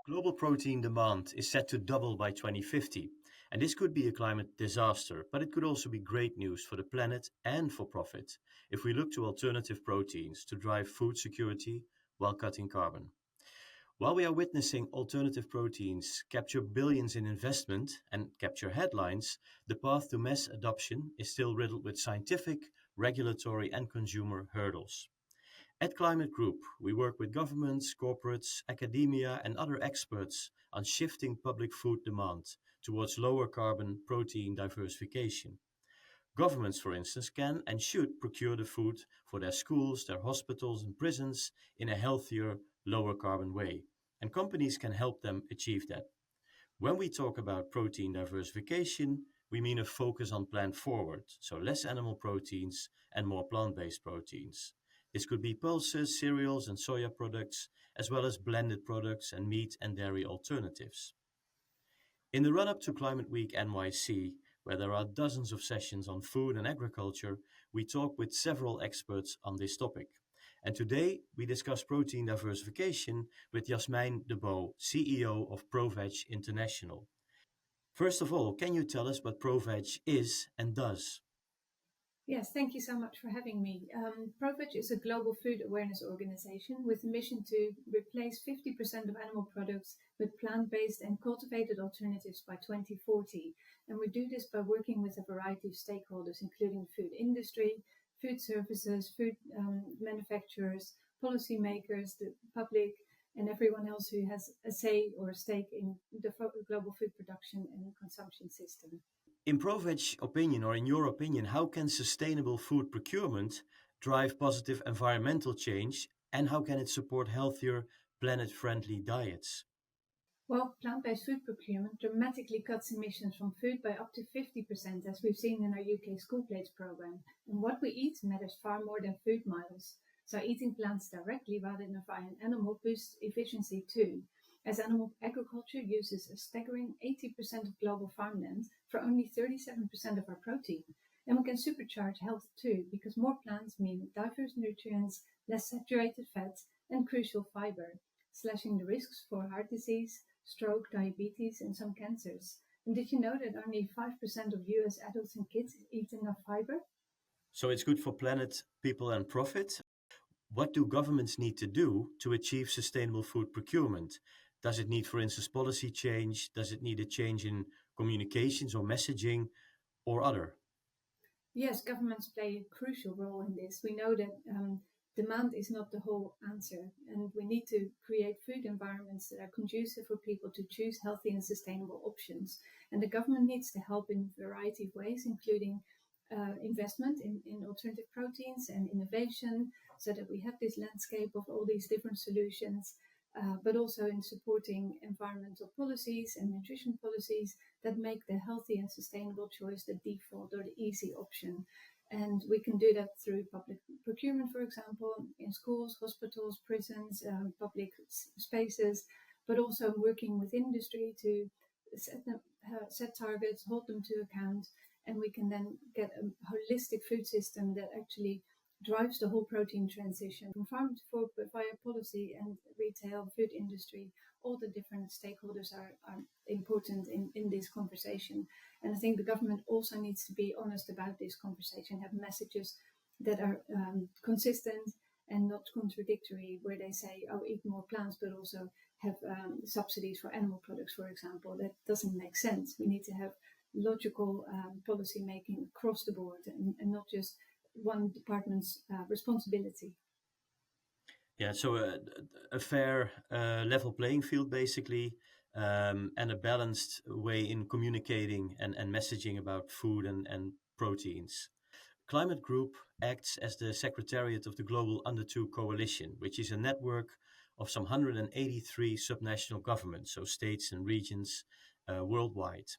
Global protein demand is set to double by 2050, and this could be a climate disaster, but it could also be great news for the planet and for profit if we look to alternative proteins to drive food security while cutting carbon. While we are witnessing alternative proteins capture billions in investment and capture headlines, the path to mass adoption is still riddled with scientific, regulatory, and consumer hurdles. At Climate Group, we work with governments, corporates, academia, and other experts on shifting public food demand towards lower carbon protein diversification. Governments, for instance, can and should procure the food for their schools, their hospitals, and prisons in a healthier, lower carbon way. And companies can help them achieve that. When we talk about protein diversification, we mean a focus on plant forward, so less animal proteins and more plant based proteins. This could be pulses, cereals, and soya products, as well as blended products and meat and dairy alternatives. In the run up to Climate Week NYC, where there are dozens of sessions on food and agriculture, we talk with several experts on this topic. And today we discuss protein diversification with Jasmijn de Boo, CEO of ProVeg International. First of all, can you tell us what ProVeg is and does? Yes, thank you so much for having me. ProVeg is a global food awareness organization with a mission to replace 50% of animal products with plant-based and cultivated alternatives by 2040. And we do this by working with a variety of stakeholders, including the food industry, food services, food manufacturers, policymakers, the public, and everyone else who has a say or a stake in the global food production and consumption system. In ProVeg's opinion, or in your opinion, how can sustainable food procurement drive positive environmental change, and how can it support healthier, planet-friendly diets? Well, plant-based food procurement dramatically cuts emissions from food by up to 50%, as we've seen in our UK school plates program. And what we eat matters far more than food miles. So eating plants directly rather than via an animal boosts efficiency too, as animal agriculture uses a staggering 80% of global farmland for only 37% of our protein. And we can supercharge health too, because more plants mean diverse nutrients, less saturated fats, and crucial fiber, slashing the risks for heart disease, stroke, diabetes, and some cancers. And did you know that only 5% of US adults and kids eat enough fiber? So it's good for planet, people, and profit. What do governments need to do to achieve sustainable food procurement? Does it need, for instance, policy change? Does it need a change in communications or messaging or other? Yes, governments play a crucial role in this. We know that demand is not the whole answer, and we need to create food environments that are conducive for people to choose healthy and sustainable options. And the government needs to help in a variety of ways, including investment in alternative proteins and innovation, so that we have this landscape of all these different solutions, but also in supporting environmental policies and nutrition policies that make the healthy and sustainable choice the default or the easy option. And we can do that through public procurement, for example, in schools, hospitals, prisons, public spaces, but also working with industry to set targets, hold them to account, and we can then get a holistic food system that actually drives the whole protein transition from farm to fork, but via policy and retail, food industry. All the different stakeholders are important in this conversation. And I think the government also needs to be honest about this conversation, have messages that are consistent and not contradictory, where they say, oh, eat more plants, but also have subsidies for animal products, for example. That doesn't make sense. We need to have logical policy making across the board and not just one department's responsibility. Yeah, so a fair level playing field, basically, and a balanced way in communicating and messaging about food and proteins. Climate Group acts as the secretariat of the Global Under 2 Coalition, which is a network of some 183 subnational governments, so states and regions worldwide.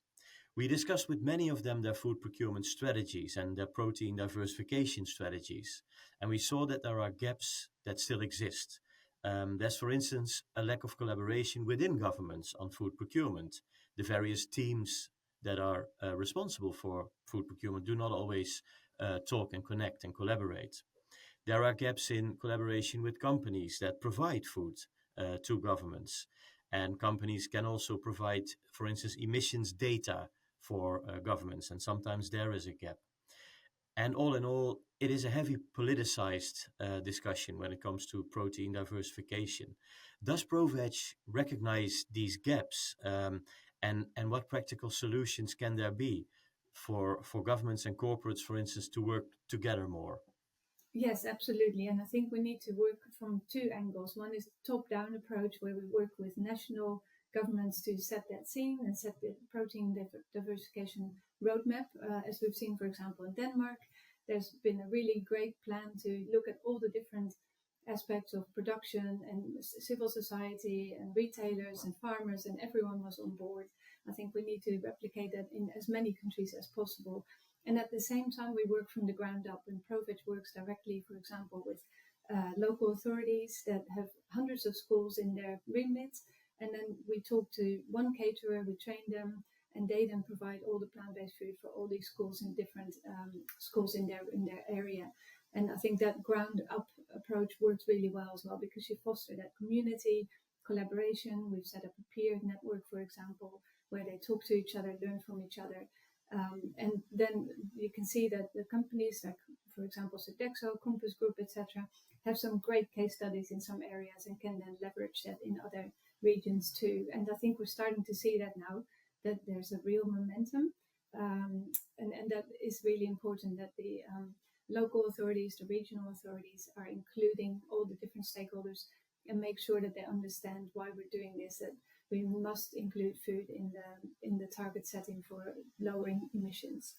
We discussed with many of them their food procurement strategies and their protein diversification strategies, and we saw that there are gaps that still exist. There's, for instance, a lack of collaboration within governments on food procurement. The various teams that are responsible for food procurement do not always talk and connect and collaborate. There are gaps in collaboration with companies that provide food to governments. And companies can also provide, for instance, emissions data for governments, and sometimes there is a gap. And all in all, it is a heavy politicized discussion when it comes to protein diversification. Does ProVeg recognize these gaps, and what practical solutions can there be for governments and corporates, for instance, to work together more? Yes, absolutely. And I think we need to work from two angles. One is the top-down approach, where we work with national governments to set that scene and set the protein diversification roadmap. As we've seen, for example, in Denmark, there's been a really great plan to look at all the different aspects of production, and civil society and retailers and farmers, and everyone was on board. I think we need to replicate that in as many countries as possible. And at the same time, we work from the ground up, and ProVeg works directly, for example, with local authorities that have hundreds of schools in their remit. And then we talk to one caterer, we train them, and they then provide all the plant-based food for all these schools in different schools in their area. And I think that ground-up approach works really well as well, because you foster that community collaboration. We've set up a peer network, for example, where they talk to each other, learn from each other. And then you can see that the companies like, for example, Sodexo, Compass Group, etc., have some great case studies in some areas and can then leverage that in other regions too. And I think we're starting to see that now, that there's a real momentum. And that is really important, that the local authorities, the regional authorities are including all the different stakeholders and make sure that they understand why we're doing this, that we must include food in the target setting for lowering emissions.